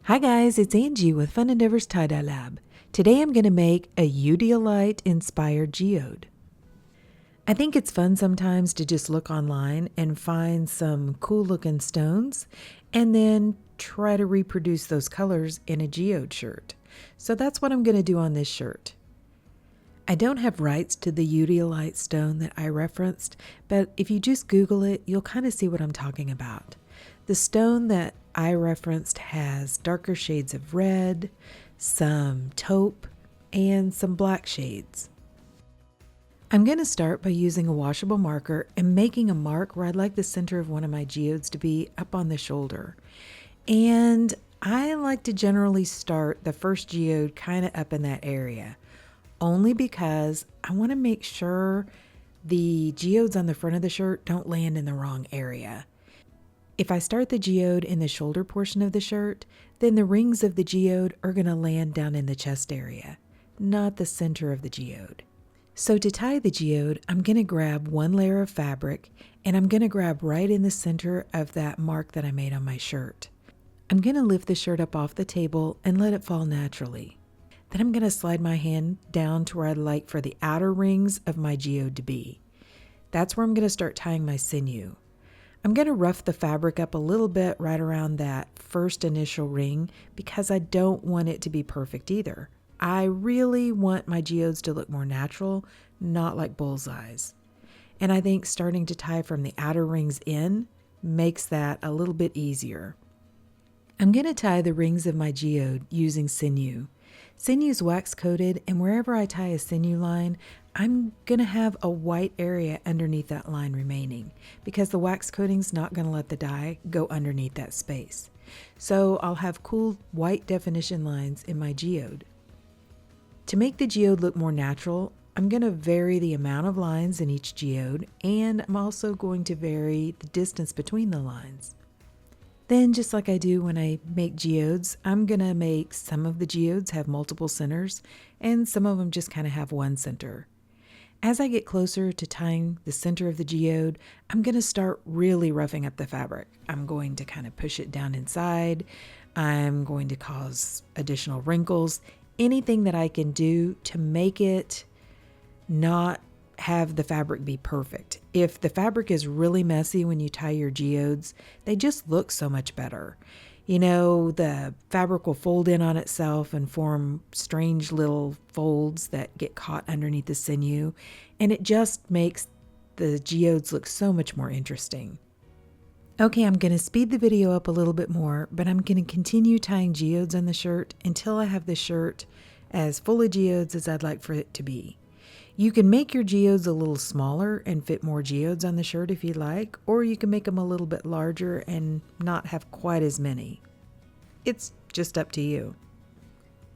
Hi guys, it's Angie with Fun Endeavors Tie-Dye Lab. Today I'm going to make a Eudialyte inspired geode. I think it's fun sometimes to just look online and find some cool looking stones and then try to reproduce those colors in a geode shirt. So that's what I'm going to do on this shirt. I don't have rights to the Eudialyte stone that I referenced, but if you just Google it, you'll kind of see what I'm talking about. The stone that I referenced has darker shades of red, some taupe, and some black shades. I'm going to start by using a washable marker and making a mark where I'd like the center of one of my geodes to be up on the shoulder. And I like to generally start the first geode kind of up in that area, only because I want to make sure the geodes on the front of the shirt don't land in the wrong area. If I start the geode in the shoulder portion of the shirt, then the rings of the geode are going to land down in the chest area, not the center of the geode. So to tie the geode, I'm going to grab one layer of fabric and I'm going to grab right in the center of that mark that I made on my shirt. I'm going to lift the shirt up off the table and let it fall naturally. Then I'm going to slide my hand down to where I'd like for the outer rings of my geode to be. That's where I'm going to start tying my sinew. I'm going to rough the fabric up a little bit right around that first initial ring because I don't want it to be perfect either. I really want my geodes to look more natural, not like bullseyes. And I think starting to tie from the outer rings in makes that a little bit easier. I'm going to tie the rings of my geode using sinew. Sinew's wax coated, and wherever I tie a sinew line, I'm going to have a white area underneath that line remaining because the wax coating's not going to let the dye go underneath that space. So I'll have cool white definition lines in my geode. To make the geode look more natural, I'm going to vary the amount of lines in each geode, and I'm also going to vary the distance between the lines. Then, just like I do when I make geodes, I'm going to make some of the geodes have multiple centers and some of them just kind of have one center. As I get closer to tying the center of the geode, I'm going to start really roughing up the fabric. I'm going to kind of push it down inside. I'm going to cause additional wrinkles, anything that I can do to make it not have the fabric be perfect. If the fabric is really messy when you tie your geodes, they just look so much better. You know, the fabric will fold in on itself and form strange little folds that get caught underneath the sinew, and it just makes the geodes look so much more interesting. Okay, I'm going to speed the video up a little bit more, but I'm going to continue tying geodes on the shirt until I have the shirt as full of geodes as I'd like for it to be. You can make your geodes a little smaller and fit more geodes on the shirt if you like, or you can make them a little bit larger and not have quite as many. It's just up to you.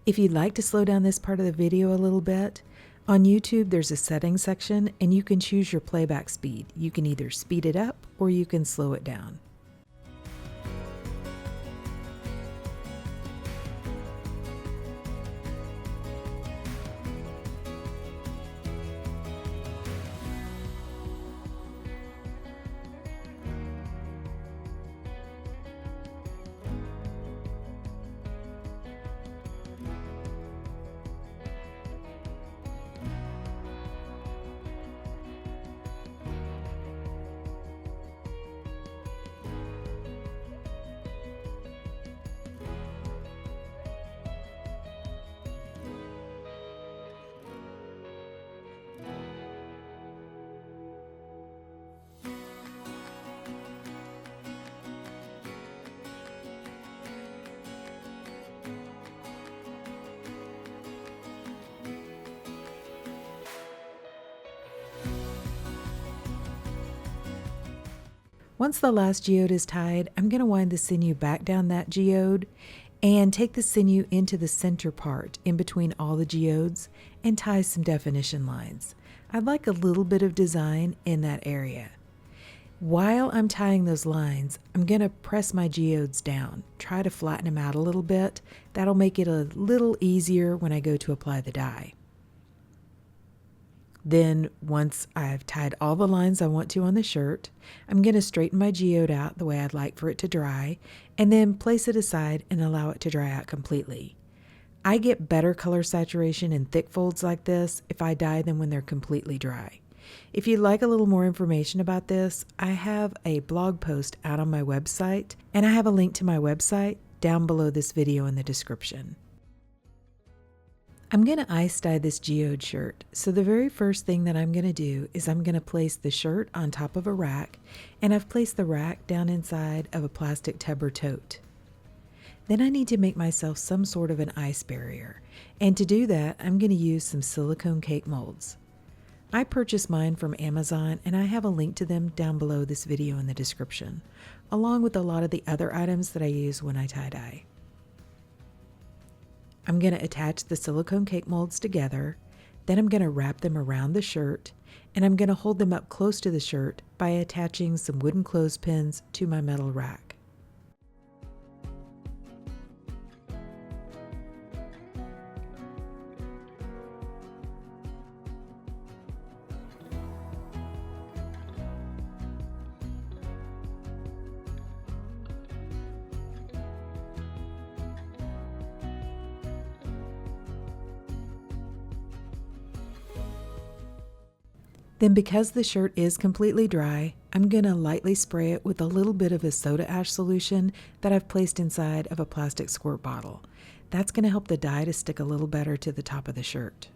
If you'd like to slow down this part of the video a little bit, on YouTube there's a settings section and you can choose your playback speed. You can either speed it up or you can slow it down. Once the last geode is tied, I'm going to wind the sinew back down that geode and take the sinew into the center part in between all the geodes and tie some definition lines. I'd like a little bit of design in that area. While I'm tying those lines, I'm going to press my geodes down, try to flatten them out a little bit. That'll make it a little easier when I go to apply the dye. Then once I've tied all the lines I want to on the shirt, I'm going to straighten my geode out the way I'd like for it to dry, and then place it aside and allow it to dry out completely. I get better color saturation in thick folds like this if I dye them when they're completely dry. If you'd like a little more information about this, I have a blog post out on my website, and I have a link to my website down below this video in the description. I'm going to ice dye this geode shirt, so the very first thing that I'm going to do is I'm going to place the shirt on top of a rack, and I've placed the rack down inside of a plastic tub or tote. Then I need to make myself some sort of an ice barrier, and to do that I'm going to use some silicone cake molds. I purchased mine from Amazon, and I have a link to them down below this video in the description, along with a lot of the other items that I use when I tie-dye. I'm going to attach the silicone cake molds together, then I'm going to wrap them around the shirt, and I'm going to hold them up close to the shirt by attaching some wooden clothespins to my metal rack. Then because the shirt is completely dry, I'm going to lightly spray it with a little bit of a soda ash solution that I've placed inside of a plastic squirt bottle. That's going to help the dye to stick a little better to the top of the shirt.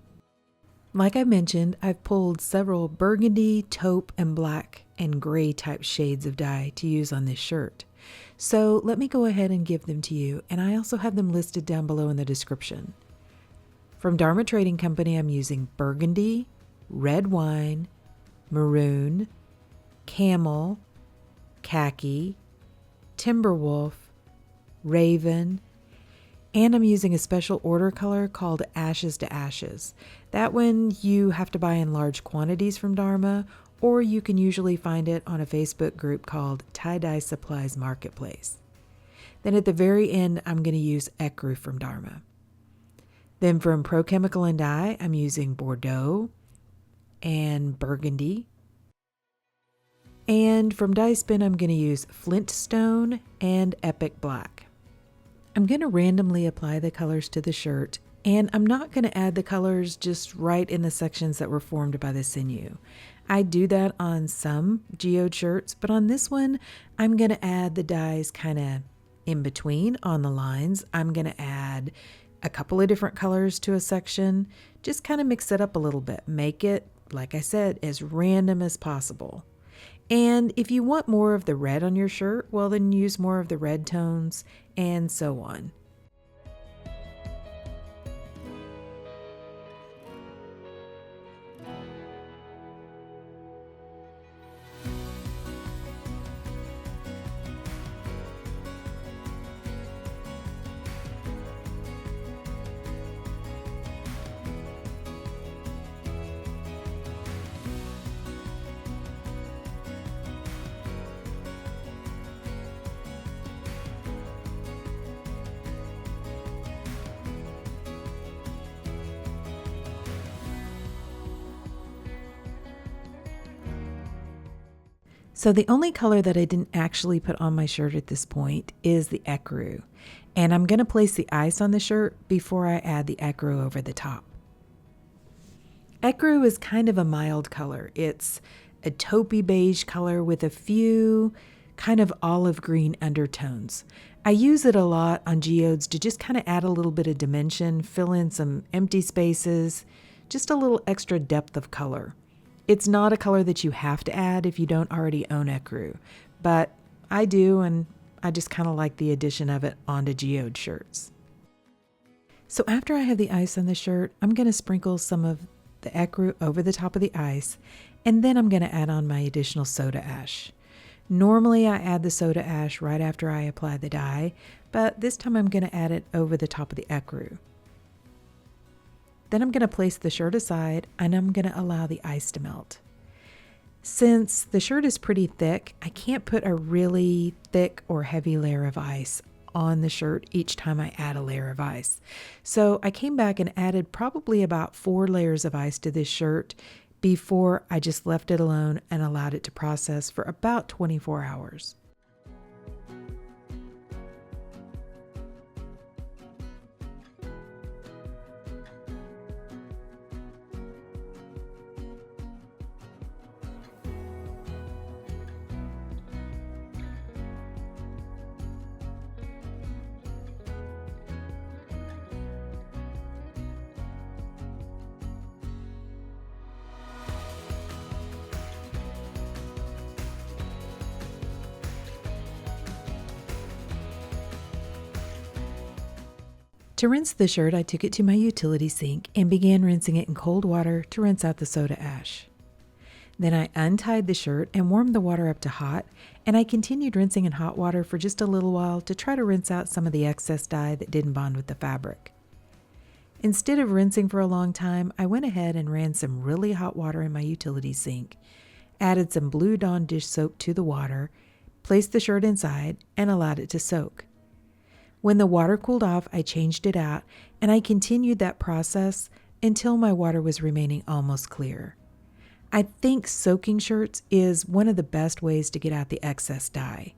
Like I mentioned, I've pulled several burgundy, taupe, and black and gray type shades of dye to use on this shirt. So let me go ahead and give them to you, and I also have them listed down below in the description. From Dharma Trading Company, I'm using burgundy, red wine, maroon, camel, khaki, timberwolf, raven, and I'm using a special order color called Ashes to Ashes. That one you have to buy in large quantities from Dharma, or you can usually find it on a Facebook group called Tie-Dye Supplies Marketplace. Then at the very end, I'm going to use ecru from Dharma. Then from Pro Chemical and Dye, I'm using Bordeaux and burgundy. And from Dye Spin, I'm going to use Flintstone and Epic Black. I'm going to randomly apply the colors to the shirt, and I'm not going to add the colors just right in the sections that were formed by the sinew. I do that on some geode shirts, but on this one, I'm going to add the dyes kind of in between on the lines. I'm going to add a couple of different colors to a section, just kind of mix it up a little bit, make it, like I said, as random as possible. And if you want more of the red on your shirt, well then use more of the red tones, and so on. So the only color that I didn't actually put on my shirt at this point is the ecru. And I'm going to place the ice on the shirt before I add the ecru over the top. Ecru is kind of a mild color. It's a taupey beige color with a few kind of olive green undertones. I use it a lot on geodes to just kind of add a little bit of dimension, fill in some empty spaces, just a little extra depth of color. It's not a color that you have to add if you don't already own ecru, but I do, and I just kind of like the addition of it onto geode shirts. So after I have the ice on the shirt, I'm going to sprinkle some of the ecru over the top of the ice, and then I'm going to add on my additional soda ash. Normally I add the soda ash right after I apply the dye, but this time I'm going to add it over the top of the ecru. Then I'm going to place the shirt aside, and I'm going to allow the ice to melt. Since the shirt is pretty thick, I can't put a really thick or heavy layer of ice on the shirt each time I add a layer of ice. So I came back and added probably about 4 layers of ice to this shirt before I just left it alone and allowed it to process for about 24 hours. To rinse the shirt, I took it to my utility sink and began rinsing it in cold water to rinse out the soda ash. Then I untied the shirt and warmed the water up to hot, and I continued rinsing in hot water for just a little while to try to rinse out some of the excess dye that didn't bond with the fabric. Instead of rinsing for a long time, I went ahead and ran some really hot water in my utility sink, added some Blue Dawn dish soap to the water, placed the shirt inside, and allowed it to soak. When the water cooled off, I changed it out, and I continued that process until my water was remaining almost clear. I think soaking shirts is one of the best ways to get out the excess dye.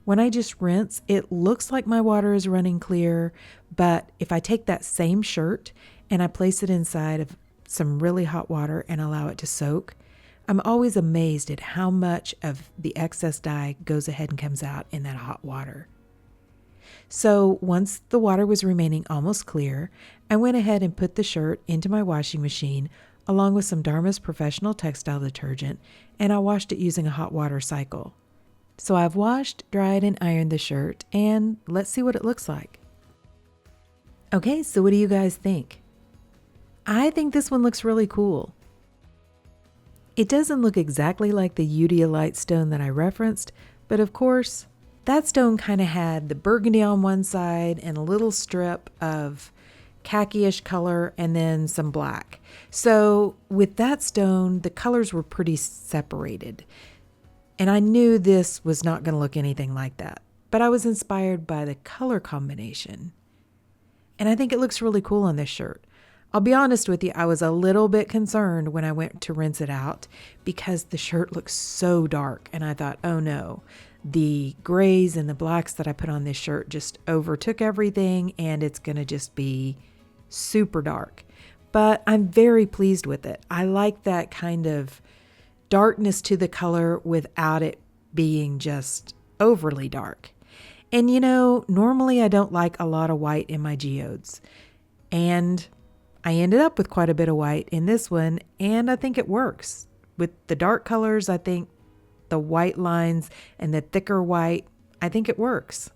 When I just rinse, it looks like my water is running clear, but if I take that same shirt and I place it inside of some really hot water and allow it to soak, I'm always amazed at how much of the excess dye goes ahead and comes out in that hot water. So once the water was remaining almost clear, I went ahead and put the shirt into my washing machine along with some Dharma's Professional Textile Detergent, and I washed it using a hot water cycle. So I've washed, dried, and ironed the shirt, and let's see what it looks like. Okay, so what do you guys think? I think this one looks really cool. It doesn't look exactly like the Eudialyte stone that I referenced, but of course, that stone kind of had the burgundy on one side and a little strip of khaki-ish color and then some black. So with that stone, the colors were pretty separated. And I knew this was not going to look anything like that, but I was inspired by the color combination. And I think it looks really cool on this shirt. I'll be honest with you, I was a little bit concerned when I went to rinse it out because the shirt looks so dark, and I thought, oh no, the grays and the blacks that I put on this shirt just overtook everything and it's going to just be super dark. But I'm very pleased with it. I like that kind of darkness to the color without it being just overly dark. And you know, normally I don't like a lot of white in my geodes. And I ended up with quite a bit of white in this one, and I think it works. With the dark colors, I think the white lines and the thicker white, I think it works.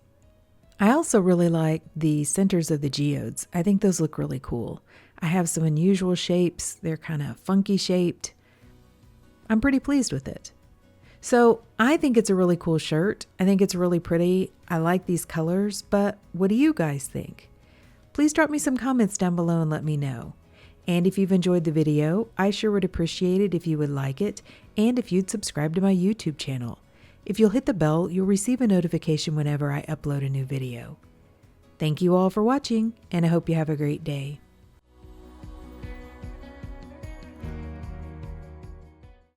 I also really like the centers of the geodes. I think those look really cool. I have some unusual shapes. They're kind of funky shaped. I'm pretty pleased with it. So I think it's a really cool shirt. I think it's really pretty. I like these colors, but what do you guys think? Please drop me some comments down below and let me know. And if you've enjoyed the video, I sure would appreciate it if you would like it and if you'd subscribe to my YouTube channel. If you'll hit the bell, you'll receive a notification whenever I upload a new video. Thank you all for watching, and I hope you have a great day.